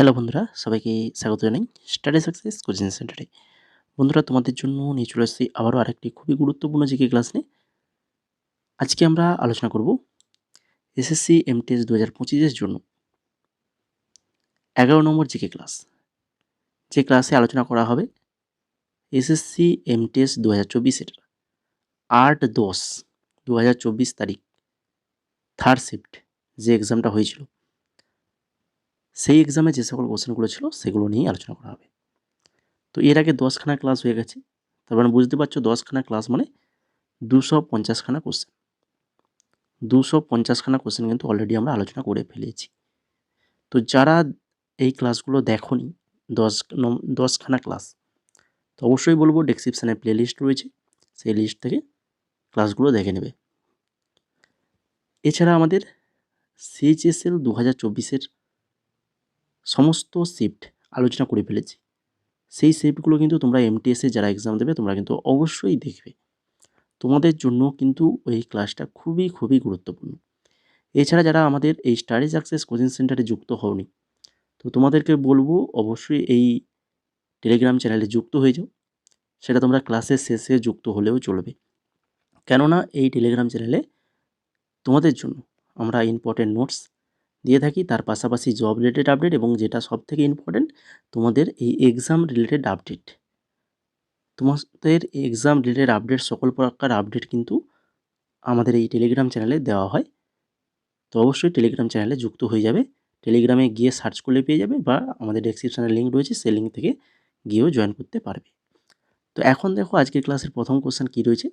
Hello বন্ধুরা, সবাইকে স্বাগত জানাই স্টাডি সাকসেস কোচিং সেন্টারে। বন্ধুরা, তোমাদের জন্য নিয়ে চলে আসছি আবারও আরেকটি খুবই গুরুত্বপূর্ণ জিকে ক্লাস নিয়ে। আজকে আমরা আলোচনা করব এসএসসি এমটিএস 2025-এর জন্য 11 নম্বর জিকে ক্লাস। যে ক্লাসে আলোচনা করা হবে এসএসসি এমটিএস 2024-এর 8-10-2024 তারিখ থার্ড শিফট যে এক্সামটা হয়েছিল, সেই এক্সামে যে সকল কোশ্চেনগুলো ছিল সেগুলো নিয়েই আলোচনা করা হবে। তো এর আগে 10খানা ক্লাস হয়ে গেছে, তার মানে বুঝতে পারছো 10খানা ক্লাস মানে 250খানা কোশ্চেন। 250খানা কোশ্চেন কিন্তু অলরেডি আমরা আলোচনা করে ফেলেছি। তো যারা এই ক্লাসগুলো দেখোনি, 10খানা ক্লাস, তো অবশ্যই বলবো ডেসক্রিপশানে প্লে লিস্ট রয়েছে, সেই লিস্ট থেকে ক্লাসগুলো দেখে নেবে। এছাড়া আমাদের সিএইচএসএল 2024-এর সমস্ত শিফট আলোচনা করে ফেলেছি। সেই শিফটগুলো কিন্তু তোমরা এমটিএসে যারা এক্সাম দেবে তোমরা কিন্তু অবশ্যই দেখবে। তোমাদের জন্য কিন্তু এই ক্লাসটা খুবই খুবই গুরুত্বপূর্ণ। এছাড়া যারা আমাদের এই স্টাডি সাকসেস কোচিং সেন্টারে যুক্ত হওনি, তো তোমাদেরকে বলবো অবশ্যই এই টেলিগ্রাম চ্যানেলে যুক্ত হয়ে যাও। সেটা তোমরা ক্লাসের শেষে যুক্ত হলেও চলবে, কেননা এই টেলিগ্রাম চ্যানেলে তোমাদের জন্য আমরা ইম্পর্টেন্ট নোটস দিয়ে থাকি, তার পাশাপাশি জব রিলেটেড আপডেট এবং যেটা সবথেকে ইম্পর্টেন্ট তোমাদের এই এক্সাম রিলেটেড আপডেট। তোমাদের এক্সাম রিলেটেড আপডেট, সকল প্রকার আপডেট কিন্তু আমাদের এই টেলিগ্রাম চ্যানেলে দেওয়া হয়। তো অবশ্যই টেলিগ্রাম চ্যানেলে যুক্ত হয়ে যাবে। টেলিগ্রামে গিয়ে সার্চ করলে পেয়ে যাবে, বা আমাদের ডেসক্রিপশানে লিঙ্ক রয়েছে, সেই লিঙ্ক থেকে গিয়েও জয়েন করতে পারবে। তো এখন দেখো আজকের ক্লাসের প্রথম কোশ্চেন কী রয়েছে।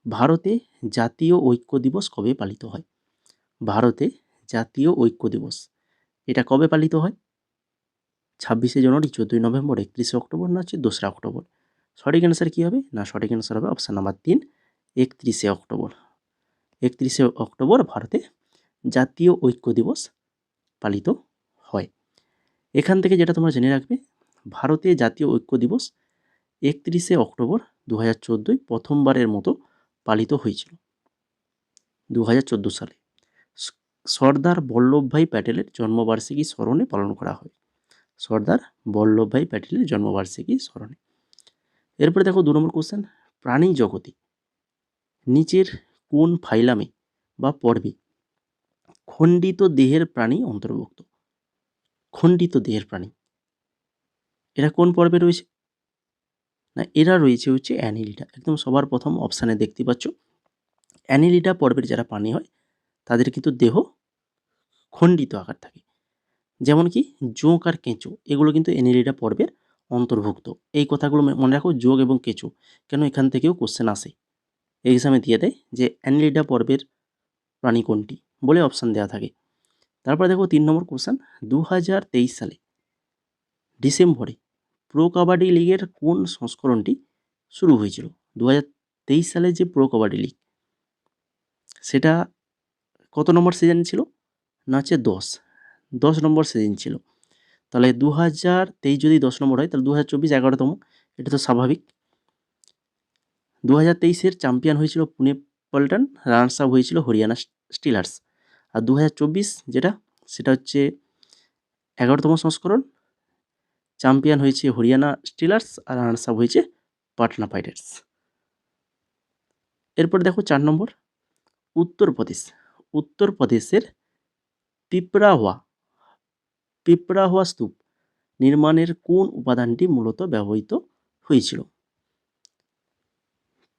ভারতে জাতীয় ঐক্য দিবস কবে পালিত হয়? ভারতে জাতীয় ঐক্য দিবস এটা কবে পালিত হয়? 26শে জানুয়ারি, 14ই নভেম্বর, 31শে অক্টোবর, না হচ্ছে 2রা অক্টোবর? সঠিক অ্যান্সার কী হবে? না, সঠিক অ্যান্সার হবে অপশান নাম্বার 3, 31শে অক্টোবর। 31শে অক্টোবর ভারতে জাতীয় ঐক্য দিবস পালিত হয়। এখান থেকে যেটা তোমরা জেনে রাখবে, ভারতে জাতীয় ঐক্য দিবস 31শে অক্টোবর 2014 প্রথমবারের মতো পালিত হয়েছিল। 2014 সালে সর্দার বল্লভভাই প্যাটেলের জন্মবার্ষিকী স্মরণে পালন করা হয়। সর্দার বল্লভভাই প্যাটেলের জন্মবার্ষিকী স্মরণে। এরপরে দেখো 2 নম্বর কোশ্চেন, প্রাণী জগতে নিচের কোন ফাইলামে বা পর্বে খণ্ডিত দেহের প্রাণী অন্তর্ভুক্ত? খণ্ডিত দেহের প্রাণী এরা কোন পর্বে রয়েছে? না, এরা রয়েছে হচ্ছে অ্যানিলিডা। একদম সবার প্রথম অপশানে দেখতে পাচ্ছ অ্যানিলিডা পর্বের যারা প্রাণী হয় তাদের কিন্তু দেহ খণ্ডিত আকার থাকে। যেমন কি জোঁক আর কেঁচো, এগুলো কিন্তু অ্যানিলিডা পর্বের অন্তর্ভুক্ত। এই কথাগুলো মনে রাখো, যোগ এবং কেঁচো, কেন এখান থেকেও কোশ্চেন আসে, এক্সামে দিয়ে দেয় যে অ্যানিলিডা পর্বের প্রাণী কোনটি বলে অপশান দেওয়া থাকে। তারপরে দেখো 3 নম্বর কোশ্চেন, 2023 সালে ডিসেম্বরে প্রো কাবাডি লিগের কোন সংস্করণটি শুরু হয়েছিল? 2023 সালে যে প্রো কাবাডি লিগ, সেটা কত নম্বর সিজন ছিল? না হচ্ছে 10 নম্বর সিজন ছিল। তাহলে 2023 যদি 10 নম্বর হয়, তাহলে 2024 11তম, এটা তো স্বাভাবিক। 2023-এর চ্যাম্পিয়ন হয়েছিল পুনে পল্টন, রানার্স আপ হয়েছিল হরিয়ানা স্টিলার্স। আর 2024 যেটা, সেটা হচ্ছে 11তম সংস্করণ, চ্যাম্পিয়ন হয়েছে হরিয়ানা স্টিলার্স আর রানার্স আপ হয়েছে পাটনা পাইরেটস। এরপর দেখো 4 নম্বর, উত্তরপ্রদেশের পিপড়াহুয়া স্তূপ নির্মাণের কোন উপাদানটি মূলত ব্যবহৃত হয়েছিল?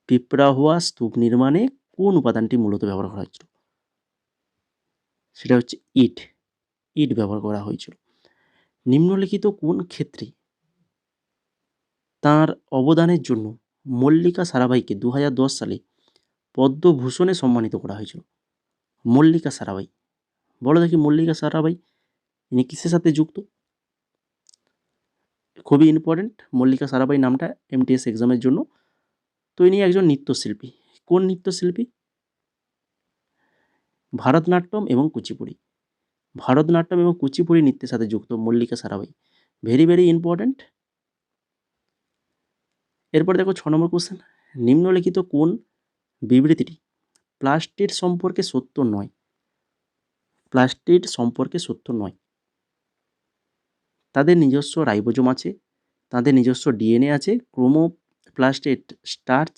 পিপড়াহুয়া স্তূপ নির্মাণে কোন উপাদানটি মূলত ব্যবহার করা হয়েছিল? সেটা হচ্ছে ইট ব্যবহার করা হয়েছিল। নিম্নলিখিত কোন ক্ষেত্রে তাঁর অবদানের জন্য মল্লিকা সারাভাইকে 2010 সালে পদ্মভূষণে সম্মানিত করা হয়েছিল? মল্লিকা সারাভাই, বলো দেখি মল্লিকা সারাভাই ইনি কিসের সাথে যুক্ত? খুবই ইম্পর্টেন্ট মল্লিকা সারাভাই নামটা এমটিএস এক্সামের জন্য। তো ইনি একজন নৃত্যশিল্পী। কোন নৃত্যশিল্পী? ভারতনাট্যম এবং কুচিপুড়ি। ভারতনাট্যম এবং কুচিপুড়ি নৃত্যের সাথে যুক্ত Mallika Sarabhai. Very very important. এরপর দেখো 6 নম্বর কোশ্চেন, নিম্নলিখিত কোন বিবৃতিটি প্লাস্টিড সম্পর্কে সত্য নয়? প্লাস্টিড সম্পর্কে সত্য নয়। তাদের নিজস্ব রাইবোজোম আছে, তাদের নিজস্ব ডিএনএ আছে, ক্রোমোপ্লাস্টে স্টার্চ,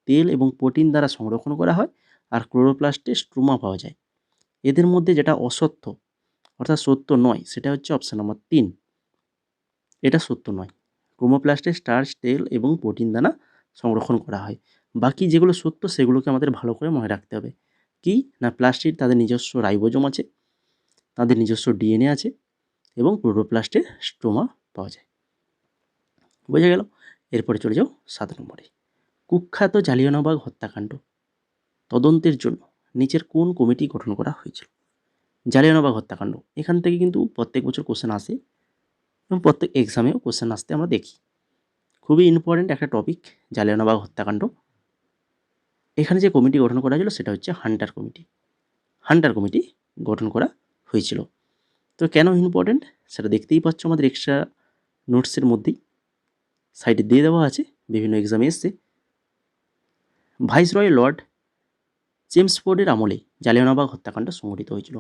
তেল এবং প্রোটিন দ্বারা সংরক্ষণ করা হয়, আর ক্লোরোপ্লাস্টে স্ট্রোমা পাওয়া যায়। এদের মধ্যে যেটা অসত্য অর্থাৎ সত্য নয় সেটা হচ্ছে অপশান নাম্বার 3, এটা সত্য নয়। ক্রোমোপ্লাস্টে স্টার্চ, তেল এবং প্রোটিন দ্বারা সংরক্ষণ করা হয়। বাকি যেগুলো সত্য সেগুলোকে আমাদের ভালো করে মনে রাখতে হবে। কি না, প্লাস্টিড তাদের নিজস্ব রাইবোজোম আছে, তাদের নিজস্ব ডিএনএ আছে এবং ক্লোরোপ্লাস্টে স্ট্রোমা পাওয়া যায়। বোঝা গেল? এরপরে চলে যাও 7 নম্বরে। কুখ্যাত জালিয়ানওয়ালাবাগ হত্যাকাণ্ড তদন্তের জন্য নিচের কোন কমিটি গঠন করা হয়েছিল? জালিয়ানওয়ালাবাগ হত্যাকাণ্ড, এখান থেকে কিন্তু প্রত্যেক বছর কোশ্চেন আসে এবং প্রত্যেক এক্সামেও কোশ্চেন আসতে আমরা দেখি। খুবই ইম্পর্ট্যান্ট একটা টপিক জালিয়ানওয়ালাবাগ হত্যাকাণ্ড। এখানে যে কমিটি গঠন করা হয়েছিল সেটা হচ্ছে হান্টার কমিটি। হান্টার কমিটি গঠন করা হয়েছিল। তো কেন ইম্পর্ট্যান্ট সেটা দেখতেই পাচ্ছ আমাদের এক্সট্রা নোটসের মধ্যেই সাইডে দিয়ে দেওয়া আছে, বিভিন্ন এক্সামে এসছে। ভাইসরয় লর্ড চেমসফোর্ডের আমলে জালিয়ানওয়ালাবাগ হত্যাকাণ্ড সংঘটিত হয়েছিল।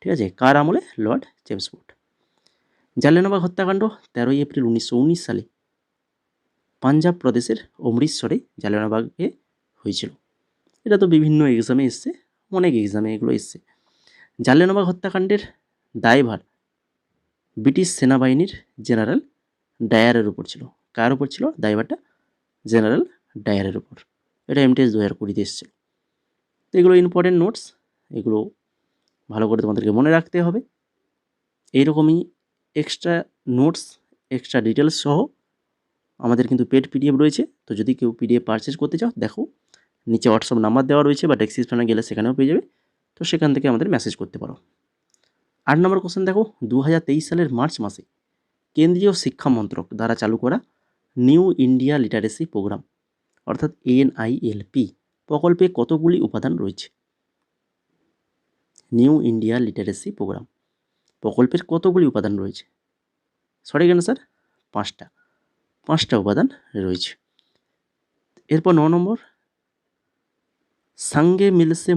ঠিক আছে, কার আমলে? Lord Chelmsford. জালিয়ানওয়ালাবাগ হত্যাকাণ্ড 13 এপ্রিল 1919 সালে পাঞ্জাব প্রদেশের অমৃতসরে জালিয়ানওয়ালাবাগে হয়েছিল। এটা তো বিভিন্ন এক্সামে এসছে, অনেক এক্সামে এগুলো এসছে। জালিয়ানওয়ালাবাগ হত্যাকাণ্ডের দায়ভার ব্রিটিশ সেনাবাহিনীর জেনারেল ডায়ারের উপর ছিল। কার উপর ছিল দায়ভারটা? জেনারেল ডায়ারের উপর। এটা MTS 2020 এসেছিল। তো এগুলো ইম্পর্টেন্ট নোটস, এগুলো ভালো করে তোমাদেরকে মনে রাখতে হবে। এইরকমই এক্সট্রা নোটস, এক্সট্রা ডিটেলস সহ আমাদের কিন্তু পেড PDF রয়েছে। তো যদি কেউ PDF পারচেজ করতে চাও, দেখো নিচে হোয়াটসঅ্যাপ নাম্বার দেওয়া রয়েছে বা ডেসক্রিপশনে গেলে সেখানেও পেয়ে যাবে। তো সেখান থেকে আমাদের মেসেজ করতে পারো। 8 নম্বর কোশ্চেন দেখো, 2023 সালের মার্চ মাসে কেন্দ্রীয় শিক্ষা মন্ত্রক দ্বারা চালু করা নিউ ইন্ডিয়া লিটারেসি প্রোগ্রাম অর্থাৎ NILP প্রকল্পে কতগুলি উপাদান রয়েছে? নিউ ইন্ডিয়া লিটারেসি প্রোগ্রাম প্রকল্পের কতগুলি উপাদান রয়েছে? সঠিক অ্যান্সার 5টা উপাদান রয়েছে। এরপর 9 নম্বর, সঙ্গে মিলসে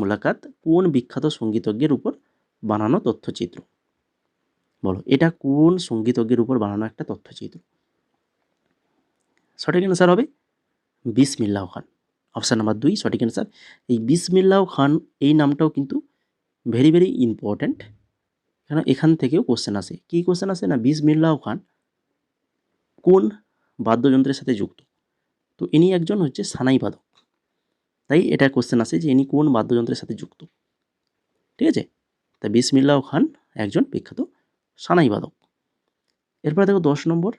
মুলাকাত কোন বিখ্যাত সঙ্গীতজ্ঞের উপর বানানো তথ্যচিত্র? বলো, এটা কোন সঙ্গীতজ্ঞের উপর বানানো একটা তথ্যচিত্র? সঠিক অ্যান্সার হবে বিসমিল্লাহ খান। অপশান নাম্বার 2 সঠিক অ্যান্সার। এই বিসমিল্লাহ খান এই নামটাও কিন্তু ভেরি ভেরি ইম্পর্ট্যান্ট, কেন এখান থেকেও কোশ্চেন আসে। কী কোশ্চেন আসে না, বিসমিল্লাহ খান কোন বাদ্যযন্ত্রের সাথে যুক্ত? তো ইনি একজন হচ্ছে সানাই বাদক, তাই এটা কোশ্চেন আসে যে ইনি কোন বাদ্যযন্ত্রের সাথে যুক্ত। ঠিক আছে, তাই বিসমিল্লাহ খান একজন বিখ্যাত সানাই বাদক। এরপরে দেখো 10 নম্বর,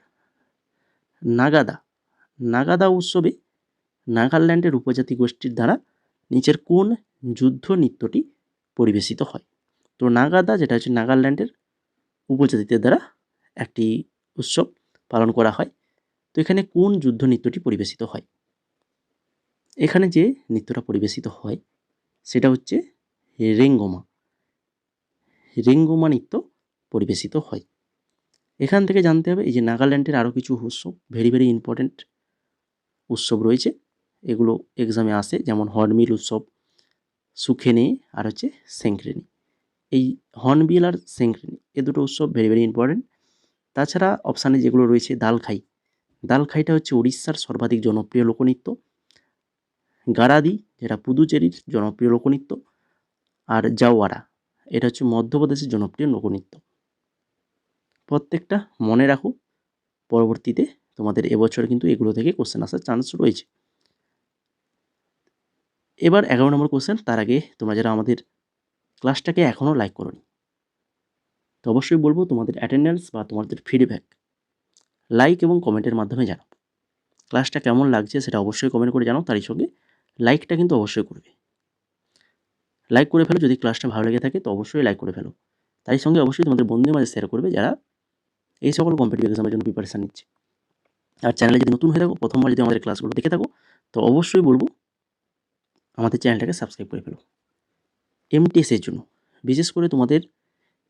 নাগাদা উৎসবে নাগাল্যান্ডের উপজাতি গোষ্ঠীর দ্বারা নিচের কোন যুদ্ধ নৃত্যটি পরিবেশিত হয়? তো নাগাদা যেটা হচ্ছে নাগাল্যান্ডের উপজাতিদের দ্বারা একটি উৎসব পালন করা হয়। তো এখানে কোন যুদ্ধ নৃত্যটি পরিবেশিত হয়? এখানে যে নৃত্যটা পরিবেশিত হয় সেটা হচ্ছে রেঙ্গোমা নৃত্য পরিবেশিত হয়। এখান থেকে জানতে হবে এই যে নাগাল্যান্ডের আরও কিছু উৎসব ভেরি ভেরি ইম্পর্ট্যান্ট উৎসব রয়েছে, এগুলো এক্সামে আসে, যেমন হর্নবিল উৎসব, সুখেনে আর হচ্ছে সেঙ্করেনি। এই হর্নবিল আর সেঙ্করেনি এ দুটো উৎসব ভেরি ভেরি ইম্পর্ট্যান্ট। তাছাড়া অপশানে যেগুলো রয়েছে দালখাইটা হচ্ছে উড়িষ্যার সর্বাধিক জনপ্রিয় লোকনৃত্য, গারাদি যেটা পুদুচেরির জনপ্রিয় লোকনৃত্য, আর জাওয়ারা এটা হচ্ছে মধ্যপ্রদেশের জনপ্রিয় লোকনৃত্য। প্রত্যেকটা মনে রাখো, পরবর্তীতে তোমাদের এবছর কিন্তু এগুলো থেকে কোশ্চেন আসার চান্স রয়েছে। এবার 11 নম্বর কোশ্চেন, তার আগে তোমরা যারা আমাদের ক্লাসটাকে এখনও লাইক করোনি, তো অবশ্যই বলবো তোমাদের অ্যাটেন্ডেন্স বা তোমাদের ফিডব্যাক লাইক এবং কমেন্টের মাধ্যমে জানাও। ক্লাসটা কেমন লাগছে সেটা অবশ্যই কমেন্ট করে জানাও, তারই সঙ্গে লাইকটা কিন্তু অবশ্যই করবে। লাইক করে ফেলো যদি ক্লাসটা ভালো লেগে থাকে, তো অবশ্যই লাইক করে ফেলো। তারই সঙ্গে অবশ্যই তোমাদের বন্ধুদের মাঝে শেয়ার করবে যারা এই সকল কম্পিটিটিভ এক্সামের জন্য প্রিপারেশান নিচ্ছে। আর চ্যানেলে যদি নতুন হয়ে থাকো, প্রথমবার যদি আমাদের ক্লাসগুলো দেখে থাকো, তো অবশ্যই বলবো আমাদের চ্যানেলটাকে সাবস্ক্রাইব করে ফেলো। MTS-এর জন্য বিশেষ করে তোমাদের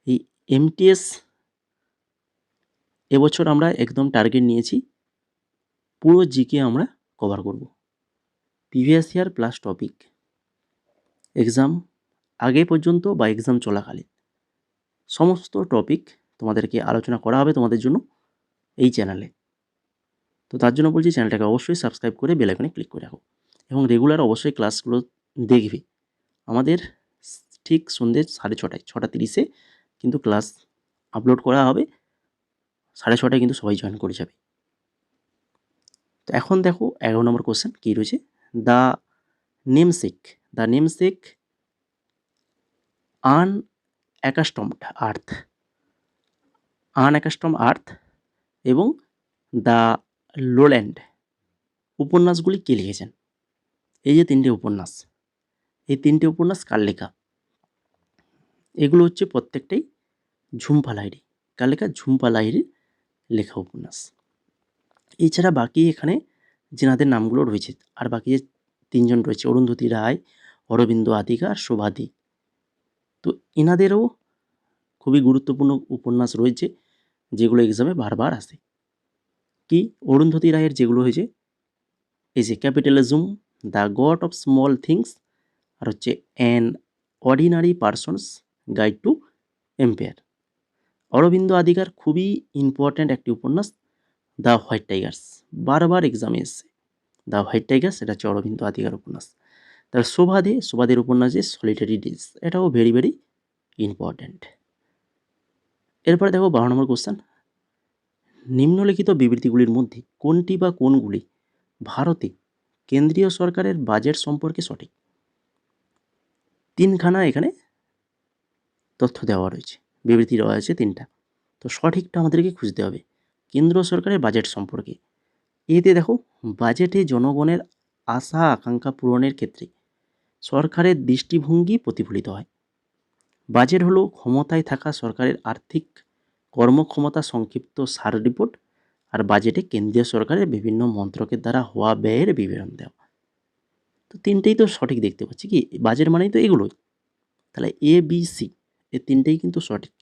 এই MTS এবছর আমরা একদম টার্গেট নিয়েছি পুরো জিকে আমরা কভার করব, previous year plus topic, exam আগে পর্যন্ত বা এক্সাম চলাকালীন সমস্ত টপিক তোমাদেরকে আলোচনা করা হবে তোমাদের জন্য এই চ্যানেলে। তো তার জন্য বলছি চ্যানেলটাকে অবশ্যই সাবস্ক্রাইব করে বেল আইকনে ক্লিক করে রাখো এবং রেগুলার অবশ্যই ক্লাসগুলো দেখবে। আমাদের ঠিক সন্ধ্যে 6:30 6:30 কিন্তু ক্লাস আপলোড করা হবে, 6:30 কিন্তু সবাই জয়েন করে যাবে। তো এখন দেখো 11 নম্বর কোশ্চেন কী রয়েছে, দ্য নেমসেক আনঅ্যাকাস্টমড আর্থ এবং দ্য লোল্যান্ড উপন্যাসগুলি কে লিখেছেন? এই যে তিনটে উপন্যাস, এই তিনটে উপন্যাস কার লেখা? এগুলো হচ্ছে প্রত্যেকটাই ঝুম্পা লাহিড়ী। কার লেখা? ঝুম্পা লাহিড়ীর লেখা উপন্যাস। এছাড়া বাকি এখানে যেনাদের নামগুলো রয়েছে, আর বাকি যে তিনজন রয়েছে, অরুন্ধতী রায়, অরবিন্দ আদিগা আর শোভাদি, তো এনাদেরও খুবই গুরুত্বপূর্ণ উপন্যাস রয়েছে যেগুলো এক্সামে বারবার আসে। কি? অরুন্ধতী রায়ের যেগুলো হয়েছে এই যে capitalism, the god of small things, আর হচ্ছে an ordinary persons guide to empire. Aravind আদিগার খুবই ইম্পর্ট্যান্ট একটি উপন্যাস, দ্য হোয়াইট টাইগার্স, বারবার এক্সামে এসছে। দ্য হোয়াইট টাইগার্স এটা হচ্ছে অরবিন্দ আদিগার উপন্যাস। তার শোভাদের উপন্যাস যে সলিটারি ডেজ, এটাও ভেরি ভেরি ইম্পর্ট্যান্ট। এরপরে দেখো 12 নম্বর কোশ্চেন, নিম্নলিখিত বিবৃতিগুলির মধ্যে কোনটি বা কোনগুলি ভারতে কেন্দ্রীয় সরকারের বাজেট সম্পর্কে সঠিক? তিনখানা এখানে তথ্য দেওয়া রয়েছে, বিবৃতি দেওয়া হয়েছে তিনটা, তো সঠিকটা আমাদেরকে খুঁজতে হবে। কেন্দ্র সরকারের বাজেট সম্পর্কে এতে দেখো, বাজেটে জনগণের আশা আকাঙ্ক্ষা পূরণের ক্ষেত্রে সরকারের দৃষ্টিভঙ্গি প্রতিফলিত হয়। বাজেট হলো ক্ষমতায় থাকা সরকারের আর্থিক কর্মক্ষমতা সংক্ষিপ্ত সার রিপোর্ট, আর বাজেটে কেন্দ্রীয় সরকারের বিভিন্ন মন্ত্রকের দ্বারা হওয়া ব্যয়ের বিবরণ দেওয়া। তো তিনটেই তো সঠিক দেখতে পাচ্ছি, কি বাজেট মানেই তো এগুলোই, তাহলে এ বি সি এই তিনটেই কিন্তু সঠিক।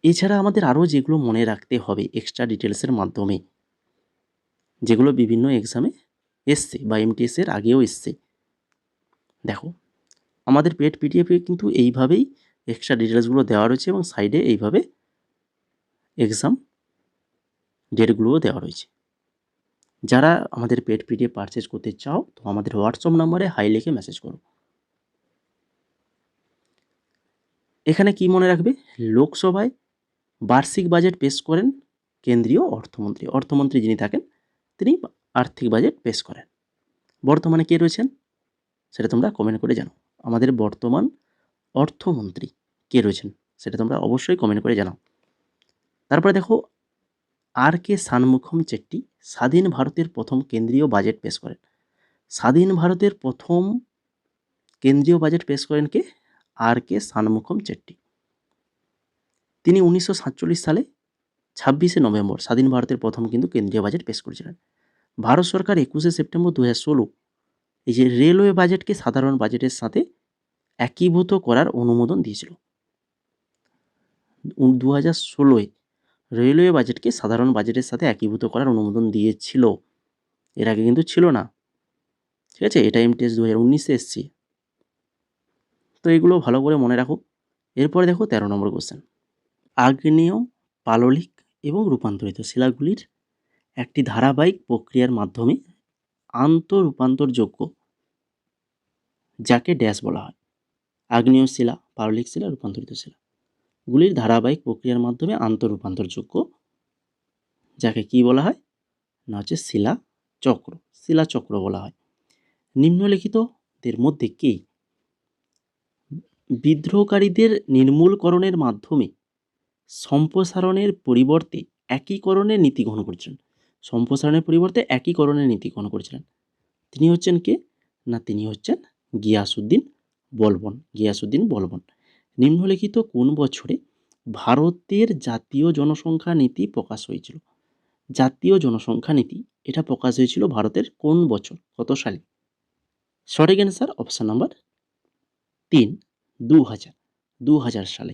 এছাড়া আমাদের আরও যেগুলো মনে রাখতে হবে এক্সট্রা ডিটেলসের মাধ্যমে, যেগুলো বিভিন্ন এক্সামে এসছে বা এমটিএসের আগেও এসছে, দেখো আমাদের পেড পিডিএফে কিন্তু এইভাবেই এক্সট্রা ডিটেলসগুলো দেওয়া রয়েছে এবং সাইডে এইভাবে এক্সাম ডেটগুলোও দেওয়া রয়েছে। যারা আমাদের পেড পিডিএফ পারচেজ করতে চাও তো আমাদের হোয়াটসঅ্যাপ নাম্বারে হাই লিখে মেসেজ করো। এখানে কি মনে রাখবে, লোকসভায় বার্ষিক বাজেট পেশ করেন কেন্দ্রীয় অর্থমন্ত্রী যিনি থাকেন তিনি আর্থিক বাজেট পেশ করেন। বর্তমানে কে রয়েছেন সেটা তোমরা কমেন্ট করে জানাও। আমাদের বর্তমান অর্থমন্ত্রী কে রয়েছেন সেটা তোমরা অবশ্যই কমেন্ট করে জানাও। তারপরে দেখো, আর কে শানমুখম চেট্টি স্বাধীন ভারতের প্রথম কেন্দ্রীয় বাজেট পেশ করেন। স্বাধীন ভারতের প্রথম কেন্দ্রীয় বাজেট পেশ করেন কে? আর কে শানমুখম চেট্টি। তিনি 1947 সালে 26শে নভেম্বর স্বাধীন ভারতের প্রথম কিন্তু কেন্দ্রীয় বাজেট পেশ করেছিলেন। ভারত সরকার 21শে সেপ্টেম্বর 2016 এই যে রেলওয়ে বাজেটকে সাধারণ বাজেটের সাথে একীভূত করার অনুমোদন দিয়েছিল। 2016 রেলওয়ে বাজেটকে সাধারণ বাজেটের সাথে একীভূত করার অনুমোদন দিয়েছিল, এর আগে কিন্তু ছিল না। ঠিক আছে, এটা এমটিএস 2019-এ এসছে, তো এগুলো ভালো করে মনে রাখো। এরপরে দেখো 13 নম্বর কোশ্চেন, আগ্নেয় পাললিক এবং রূপান্তরিত শিলাগুলির একটি ধারাবাহিক প্রক্রিয়ার মাধ্যমে আন্তঃরূপান্তরযোগ্য যাকে ড্যাশ বলা হয়। আগ্নেয় শিলা, পাললিক শিলা, রূপান্তরিত শিলাগুলির ধারাবাহিক প্রক্রিয়ার মাধ্যমে আন্তঃরূপান্তরযোগ্য যাকে কি বলা হয় না হচ্ছে শিলাচক্র বলা হয়। নিম্নলিখিতদের মধ্যে কে বিদ্রোহকারীদের নির্মূলকরণের মাধ্যমে সম্প্রসারণের পরিবর্তে একীকরণের নীতি গ্রহণ করেছিলেন? সম্প্রসারণের পরিবর্তে একীকরণের নীতি গ্রহণ করেছিলেন। তিনি হচ্ছেন কে না, তিনি হচ্ছেন গিয়াসউদ্দিন বলবন। নিম্নলিখিত কোন বছরে ভারতের জাতীয় জনসংখ্যা নীতি প্রকাশ হয়েছিল? জাতীয় জনসংখ্যা নীতি এটা প্রকাশ হয়েছিল ভারতের কোন বছর, কত সালে? সঠিক অ্যান্সার অপশান নাম্বার 3, 2000 সালে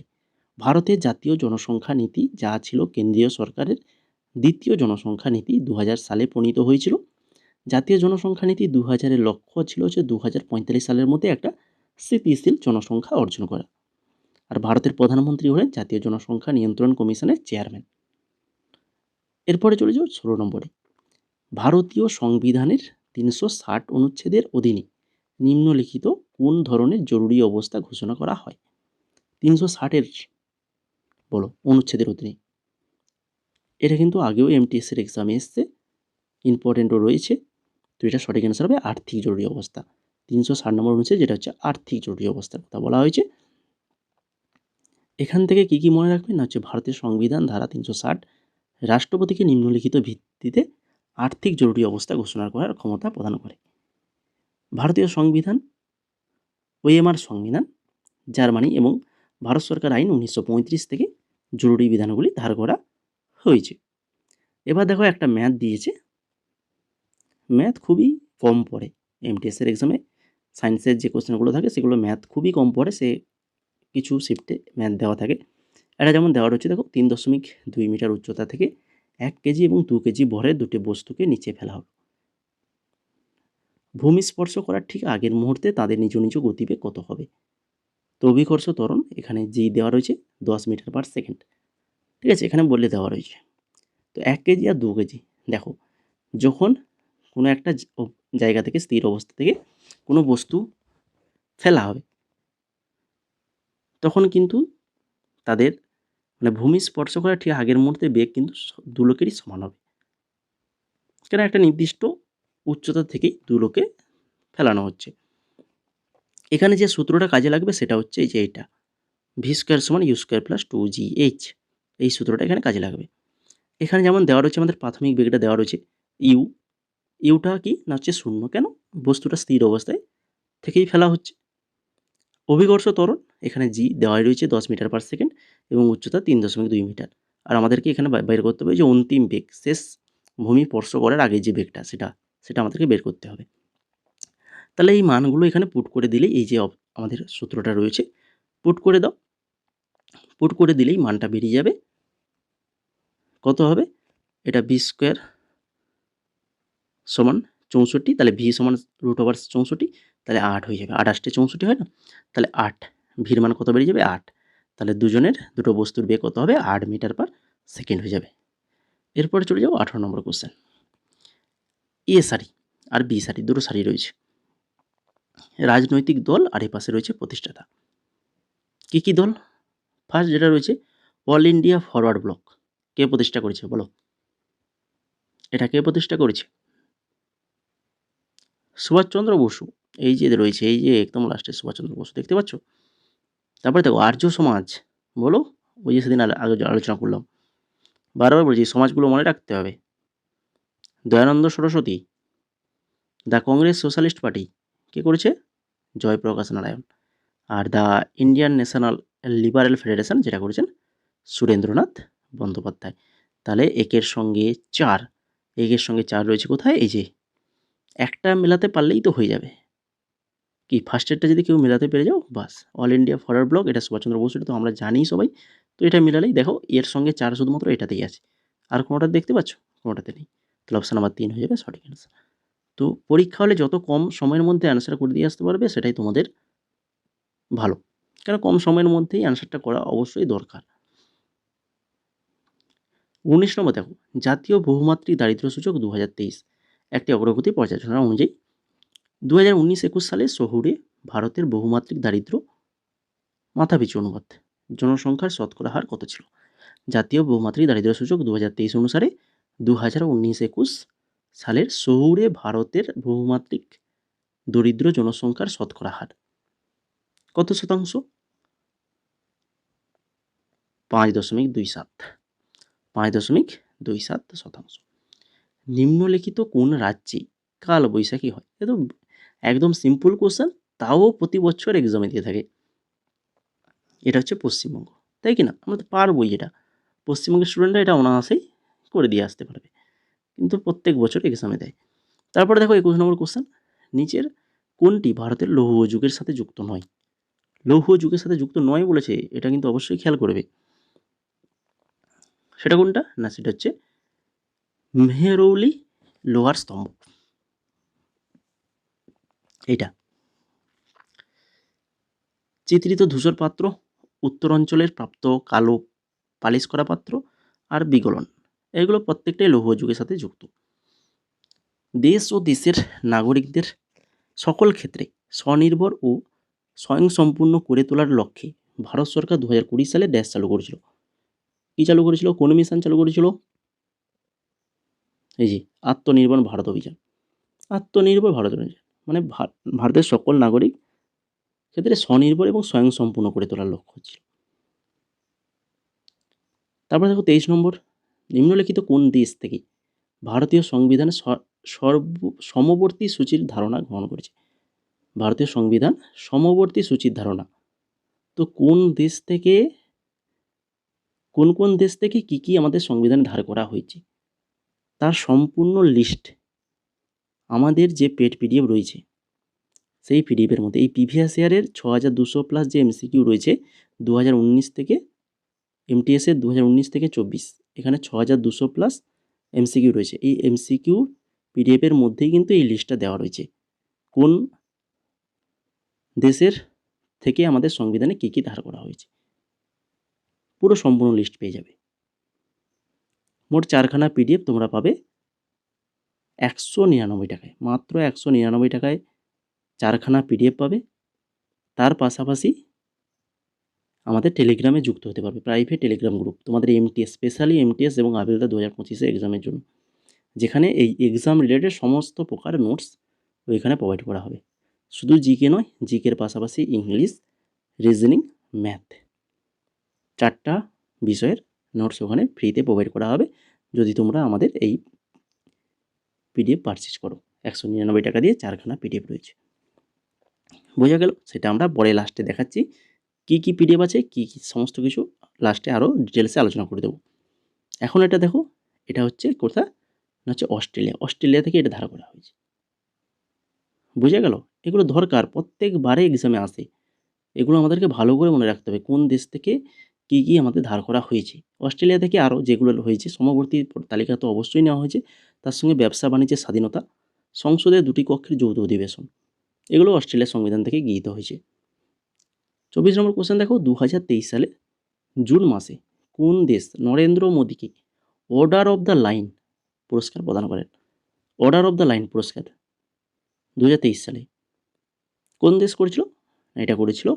ভারতের জাতীয় জনসংখ্যা নীতি, যা ছিল কেন্দ্রীয় সরকারের দ্বিতীয় জনসংখ্যা নীতি, 2000 সালে প্রণীত হয়েছিল। জাতীয় জনসংখ্যা নীতি 2000-এর লক্ষ্য ছিল হচ্ছে 2045 সালের মধ্যে একটা স্থিতিশীল জনসংখ্যা অর্জন করা। আর ভারতের প্রধানমন্ত্রী হলেন জাতীয় জনসংখ্যা নিয়ন্ত্রণ কমিশনের চেয়ারম্যান। এরপরে চলে যাও 16 নম্বরে। ভারতীয় সংবিধানের 360 অনুচ্ছেদের অধীনে নিম্নলিখিত কোন ধরনের জরুরি অবস্থা ঘোষণা করা হয়? 360-এর বলো অনুচ্ছেদের অধীনে। এটা কিন্তু আগেও এমটিএস এর এক্সামে এসছে, ইম্পর্টেন্টও রয়েছে। তো এটা সঠিক অ্যান্সার হবে আর্থিক জরুরি অবস্থা। 360 নম্বর অনুচ্ছেদ, যেটা হচ্ছে আর্থিক জরুরি অবস্থার কথা বলা হয়েছে। এখান থেকে কি কি মনে রাখবেন না হচ্ছে ভারতের সংবিধান ধারা 360 রাষ্ট্রপতিকে নিম্নলিখিত ভিত্তিতে আর্থিক জরুরি অবস্থা ঘোষণা করার ক্ষমতা প্রদান করে। ভারতীয় সংবিধান, ওএমআর সংবিধান, জার্মানি এবং ভারত সরকার আইন 1935 থেকে জরুরি বিধানগুলি ধার করা হয়েছে। এবার দেখো একটা ম্যাথ দিয়েছে, ম্যাথ খুবই কম পড়ে এমটিএস এর এক্সামে। সায়েন্সের যে কোশ্চেনগুলো থাকে সেগুলো ম্যাথ খুবই কম পড়ে, সে কিছু শিফটে ম্যাথ দেওয়া থাকে। এটা যেমন দেওয়া রয়েছে, দেখো 3.2 মিটার উচ্চতা থেকে 1 কেজি এবং 2 কেজি ভরের দুটি বস্তুকে নিচে ফেলা হবে। ভূমি স্পর্শ করার ঠিক আগের মুহূর্তে তাদের নিজ নিজ গতিবেগ কত হবে? তো অভিকর্ষ ত্বরণ এখানে জি দেওয়া রয়েছে 10 মিটার পার সেকেন্ড। ঠিক আছে, এখানে বলে দেওয়া রয়েছে। তো 1 কেজি আর 2 কেজি, দেখো যখন কোনো একটা জায়গা থেকে, স্থির অবস্থা থেকে কোনো বস্তু ফেলা হবে, তখন কিন্তু তাদের মানে ভূমি স্পর্শ করার ঠিক আগের মুহূর্তে বেগ কিন্তু দুলোকেরই সমান হবে, কেন একটা নির্দিষ্ট উচ্চতা থেকেই দুলোকে ফেলানো হচ্ছে। এখানে যে সূত্রটা কাজে লাগবে সেটা হচ্ছে এই যে এইটা, ভি স্কোয়ার সমান ইউ স্কোয়ার প্লাস 2GH, এই সূত্রটা এখানে কাজে লাগবে। এখানে যেমন দেওয়া রয়েছে আমাদের প্রাথমিক বেগটা দেওয়া রয়েছে ইউ, ইউটা কি না হচ্ছে 0, কেন বস্তুটা স্থির অবস্থায় থেকেই ফেলা হচ্ছে। অভিকর্ষ ত্বরণ এখানে জি দেওয়াই রয়েছে 10 মিটার পার সেকেন্ড এবং উচ্চতা 3.2 মিটার। আর আমাদেরকে এখানে বের করতে হবে যে অন্তিম বেগ, শেষ ভূমি স্পর্শ করার আগে যে বেগটা, সেটা আমাদেরকে বের করতে হবে। তাহলে এই মানগুলো এখানে পুট করে দিলেই, এই যে আমাদের সূত্রটা রয়েছে পুট করে দাও, পুট করে দিলেই মানটা বেরিয়ে যাবে। কত হবে? এটা ভি স্কোয়ার সমান 64, তাহলে ভি সমান √64, তাহলে 8 হয়ে যাবে। 8 8 64 হয় না, তাহলে 8, ভির মান কত বেরিয়ে যাবে? 8। তাহলে দুটো বস্তুর বেগ কত হবে? 8 মিটার পার সেকেন্ড হয়ে যাবে। এরপরে চলে যাও 18 নম্বর কোশ্চেন। এ সারি আর বি সারি, দুটো সারি রয়েছে, রাজনৈতিক দল আর এ পাশে রয়েছে প্রতিষ্ঠাতা। কি কি দল? ফার্স্ট যেটা রয়েছে অল ইন্ডিয়া ফরওয়ার্ড ব্লক, কে প্রতিষ্ঠা করেছে বলো? এটা কে প্রতিষ্ঠা করেছে? সুভাষচন্দ্র বসু। এই যে রয়েছে, এই যে একদম লাস্টে সুভাষচন্দ্র বসু দেখতে পাচ্ছ। তারপরে দেখো আর্য সমাজ, বলো, ওই যে সেদিন আগে আলোচনা করলাম, বারবার বলছি সমাজগুলো মনে রাখতে হবে। Dayananda Saraswati. The Congress Socialist Party, কে করেছে? জয়প্রকাশ নারায়ণ। আর the Indian National Liberal Federation, যেটা করেছেন সুরেন্দ্রনাথ বন্দ্যোপাধ্যায়। তাহলে একের সঙ্গে 4, একের সঙ্গে 4 রয়েছে কোথায়? এই যে একটা মেলাতে পারলেই তো হয়ে যাবে। কি ফার্স্টেরটা যদি কেউ মেলাতে পেরে যাও, বাস অল ইন্ডিয়া ফরওয়ার্ড ব্লক, এটা সুভাষচন্দ্র বসু, এটা তো আমরা জানি সবাই। তো এটা মেলালেই দেখো এর সঙ্গে 4 শুধুমাত্র এটাতেই আছে, আর কোনোটা দেখতে পাচ্ছ? কোনোটাতে নেই। তাহলে অপশান নাম্বার 3 হয়ে যাবে সঠিক অ্যান্সার। তো পরীক্ষা হলে যত কম সময়ের মধ্যে অ্যান্সার করে দিয়ে আসতে পারবে সেটাই তোমাদের ভালো, কারণ কম সময়ের মধ্যেই অ্যান্সারটা করা অবশ্যই দরকার। 19 নম্বর দেখো, জাতীয় বহুমাত্রিক দারিদ্র্য সূচক 2023 একটি অগ্রগতি পর্যালোচনা অনুযায়ী 2019-21 সালে শহুরে ভারতের বহুমাত্রিক দারিদ্র্য মাথাপিছু অনুপাত জনসংখ্যার শতকরা হার কত ছিল? জাতীয় বহুমাত্রিক দারিদ্র্য সূচক 2023 অনুসারে 2019-21 সালের শহুরে ভারতের বহুমাত্রিক দরিদ্র জনসংখ্যার শতকরা হার কত শতাংশ? 5.27, 5.27%। নিম্নলিখিত কোন রাজ্যে কালবৈশাখী হয়? এ তো একদম সিম্পল কোশ্চেন, তাও প্রতি বছর এক্সামে দিয়ে থাকে। এটা হচ্ছে পশ্চিমবঙ্গ, তাই কি না? আমরা তো পারবোই এটা, পশ্চিমবঙ্গের স্টুডেন্টরা এটা অনায়াসেই করে দিয়ে আসতে পারবে, কিন্তু প্রত্যেক বছর এক্সামে দেয়। তারপরে দেখো 21 নম্বর কোশ্চেন, নিচের কোনটি ভারতের লৌহ যুগের সাথে যুক্ত নয়? লৌহ যুগের সাথে যুক্ত নয় বলেছে, এটা কিন্তু অবশ্যই খেয়াল করবে। সেটা কোনটা? না সেটা হচ্ছে মেহরৌলি লোহার স্তম্ভ, এইটা। চিত্রিত ধূসর পাত্র উত্তরাঞ্চলের প্রাপ্ত কালো পালিশ করা পাত্র আর বিগলন, এগুলো প্রত্যেকটাই লৌহ যুগের সাথে যুক্ত। দেশ ও দেশের নাগরিকদের সকল ক্ষেত্রে স্বনির্ভর ও স্বয়ংসম্পূর্ণ করে তোলার লক্ষ্যে ভারত সরকার 2020 সালে ড্যাশ চালু করেছিল। কি চালু করেছিল? কোন মিশন চালু করেছিল? এই যে আত্মনির্ভর ভারত অভিযান। আত্মনির্ভর ভারত অভিযান মানে ভারতের সকল নাগরিক ক্ষেত্রে স্বনির্ভর এবং স্বয়ংসম্পূর্ণ করে তোলার লক্ষ্য ছিল। তারপরে দেখো 23 নম্বর, নিম্নলিখিত কোন দেশ থেকে ভারতীয় সংবিধানে সমবর্তী সূচির ধারণা গ্রহণ করেছে? ভারতীয় সংবিধান সমবর্তী সূচির ধারণা, তো কোন দেশ থেকে কোন দেশ থেকে কি আমাদের সংবিধানে ধার করা হয়েছে তার সম্পূর্ণ লিস্ট আমাদের যে পেড পিডিএফ রয়েছে সেই পিডিএফের মধ্যে, এই প্রিভিয়াস ইয়ারের 6200+ যে এমসিকিউ রয়েছে 2019 থেকে এমটিএসের 2019 থেকে 24, এখানে 6200+ এমসিকিউ রয়েছে। এই এমসিকিউ পিডিএফের মধ্যেই কিন্তু এই লিস্টটা দেওয়া রয়েছে কোন দেশের থেকে আমাদের সংবিধানে কি ধার করা হয়েছে, পুরো সম্পূর্ণ লিস্ট পেয়ে যাবে। মোট 4খানা পিডিএফ তোমরা পাবে 199 টাকায়, মাত্র 199 টাকায় 4খানা পিডিএফ পাবে। তার পাশাপাশি আমাদের টেলিগ্রামে যুক্ত হতে পারবে, প্রাইভেট টেলিগ্রাম গ্রুপ তোমাদের এমটিএস, স্পেশালি এমটিএস এবং আবেদা 2025 এক্সামের জন্য, যেখানে এই এক্সাম রিলেটেড সমস্ত প্রকার নোটস ওইখানে প্রোভাইড করা হবে। শুধু জিকে নয়, জিকের পাশাপাশি ইংলিশ, রিজনিং, ম্যাথ, 4টা বিষয়ের নোটস ওখানে ফ্রিতে প্রোভাইড করা হবে যদি তোমরা আমাদের এই পিডিএফ পারচেজ করো। 199 টাকা দিয়ে 4খানা পিডিএফ রয়েছে। বোঝা গেল? সেটা আমরা পরে লাস্টে দেখাচ্ছি কি পিডিএফ আছে, কি সমস্ত কিছু লাস্টে আরও ডিটেলসে আলোচনা করে দেবো। এখন এটা দেখো, এটা হচ্ছে কোথা না, হচ্ছে অস্ট্রেলিয়া থেকে এটা ধার করা হয়েছে। বুঝে গেল? এগুলো দরকার, প্রত্যেকবারে এক্সামে আসে, এগুলো আমাদেরকে ভালো করে মনে রাখতে হবে কোন দেশ থেকে কি আমাদের ধার করা হয়েছে। অস্ট্রেলিয়া থেকে আরও যেগুলো হয়েছে সমবর্তী তালিকা তো অবশ্যই নেওয়া হয়েছে, তার সঙ্গে ব্যবসা বাণিজ্যের স্বাধীনতা, সংসদের 2টি কক্ষের যৌথ অধিবেশন, এগুলো অস্ট্রেলিয়ার সংবিধান থেকে গৃহীত হয়েছে। 24 নম্বর কোশ্চেন দেখো, 2023 সালে জুন মাসে কোন দেশ নরেন্দ্র মোদীকে অর্ডার অফ দ্য লাইন পুরস্কার প্রদান করেন? অর্ডার অফ দ্য লাইন পুরস্কার 2023 সালে কোন দেশ করেছিল? এটা করেছিল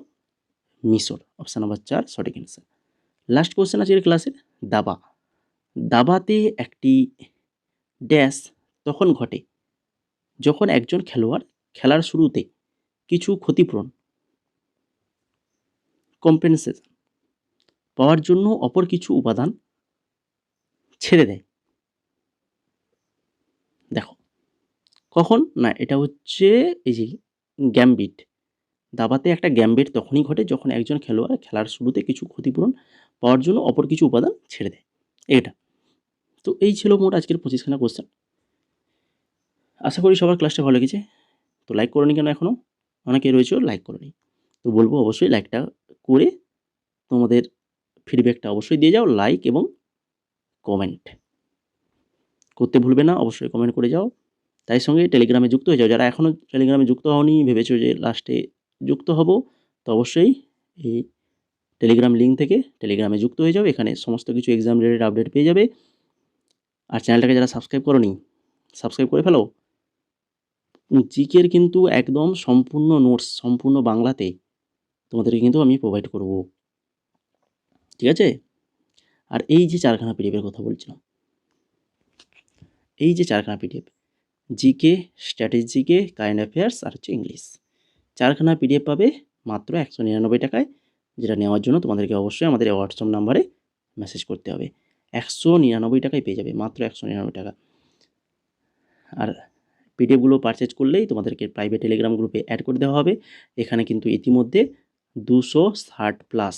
মিশর। অপশান নাম্বার 4 সঠিক অ্যান্সার। লাস্ট কোশ্চেন আছে এর ক্লাসের, দাবাতে একটি ড্যাশ তখন ঘটে যখন একজন খেলোয়াড় খেলার শুরুতে কিছু ক্ষতিপূরণ কম্পেনসেশন পাওয়ার জন্য অপর কিছু উপাদান ছেড়ে দেয়। দেখো কখন না, এটা হচ্ছে এই যে গ্যাম্বিট। দাবাতে একটা গ্যাম্বিট তখনই ঘটে যখন একজন খেলোয়াড় খেলার শুরুতে কিছু ক্ষতিপূরণ পাওয়ার জন্য অপর কিছু উপাদান ছেড়ে দেয়, এটা। তো এই ছিল মোট আজকের 25খানা কোশ্চেন। আশা করি সবার ক্লাসটা ভালো লেগেছে। তো লাইক করোনি কেন এখনও? অনেকে রয়েছে লাইক করোনি, তো বলবো অবশ্যই লাইকটা করে তোমাদের ফিডব্যাকটা অবশ্যই দিয়ে যাও, লাইক এবং কমেন্ট করতে ভুলবে না, অবশ্যই কমেন্ট করে যাও। তাই সঙ্গে টেলিগ্রামে যুক্ত হয়ে যাও, যারা এখনও টেলিগ্রামে যুক্ত হওনি, ভেবেছো যে লাস্টে যুক্ত হব, তো অবশ্যই এই টেলিগ্রাম লিঙ্ক থেকে টেলিগ্রামে যুক্ত হয়ে যাও, এখানে সমস্ত কিছু এক্সাম রিলেটেড আপডেট পেয়ে যাবে। আর চ্যানেলটাকে যারা সাবস্ক্রাইব করোনি, সাবস্ক্রাইব করে ফেলো। জিকের কিন্তু একদম সম্পূর্ণ নোটস সম্পূর্ণ বাংলাতে তোমাদেরকে কিন্তু আমি প্রোভাইড করব, ঠিক আছে? আর এই যে 4খানা পিডিএফের কথা বলছিলাম, এই যে 4খানা পিডিএফ, জিকে, স্ট্র্যাটেজিকে, কারেন্ট অ্যাফেয়ার্স আর হচ্ছে ইংলিশ, 4খানা পিডিএফ পাবে মাত্র 199 টাকায়, যেটা নেওয়ার জন্য তোমাদেরকে অবশ্যই আমাদের হোয়াটসঅ্যাপ নাম্বারে মেসেজ করতে হবে। 199 টাকায় পেয়ে যাবে, মাত্র 199 টাকা। আর পিডিএফগুলো পারচেজ করলেই তোমাদেরকে প্রাইভেট টেলিগ্রাম গ্রুপে অ্যাড করে দেওয়া হবে। এখানে কিন্তু ইতিমধ্যে 260+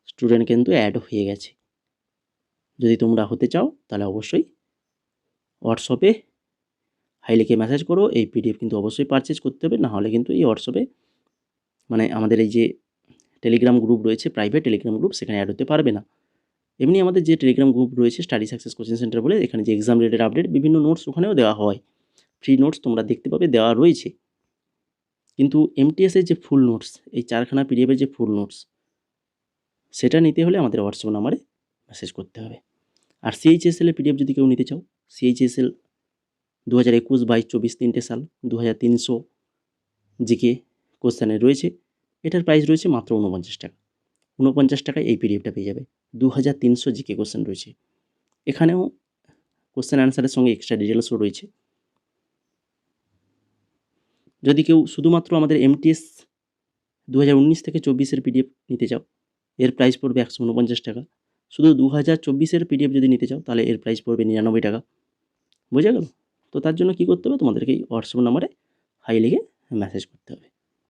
স্টুডেন্ট কিন্তু অ্যাড হয়ে গেছে। যদি তোমরা হতে চাও তাহলে অবশ্যই হোয়াটসঅ্যাপে হাই লিখে মেসেজ করো, এই পিডিএফ কিন্তু অবশ্যই পারচেজ করতে হবে, না হলে কিন্তু এই হোয়াটসঅ্যাপে মানে আমাদের এই যে টেলিগ্রাম গ্রুপ রয়েছে, প্রাইভেট টেলিগ্রাম গ্রুপ, সেখানে অ্যাড হতে পারবে না। এমনি আমাদের যে টেলিগ্রাম গ্রুপ রয়েছে স্টাডি সাকসেস কোচিং সেন্টার বলে, এখানে যে এক্সাম রিলেটেড আপডেট বিভিন্ন নোটস ওখানেও দেওয়া হয়, ফ্রি নোটস তোমরা দেখতে পাবে দেওয়া রয়েছে। কিন্তু এমটিএসের যে ফুল নোটস, এই 4খানা পিডিএফের যে ফুল নোটস, সেটা নিতে হলে আমাদের হোয়াটসঅ্যাপ নাম্বারে মেসেজ করতে হবে। আর সিএইচএসএল এর পিডিএফ যদি কেউ নিতে চাও, সিএইচএসএল 2021-22-24 তিনটে সাল 2300 জিকে কোশ্চেনের রয়েছে। এটার প্রাইস রয়েছে মাত্র 49 টাকা। 49 টাকায় এই পিডিএফটা পেয়ে যাবে। 2300 জিকে কোশ্চেন রয়েছে। এখানেও কোশ্চেন অ্যান্সারের সঙ্গে এক্সট্রা ডিটেলসও রয়েছে। যদি কেউ শুধুমাত্র আমাদের এমটিএস 2019 থেকে 24 এর পিডিএফ নিতে চাও, এর প্রাইস পড়বে 149 টাকা। শুধু 2024 এর পিডিএফ যদি নিতে চাও, তাহলে এর প্রাইস পড়বে 99 টাকা। বোঝা গেল? তো তার জন্য কী করতে হবে, তোমাদেরকে এই হোয়াটসঅ্যাপ নাম্বারে হাই লিখে মেসেজ করতে হবে।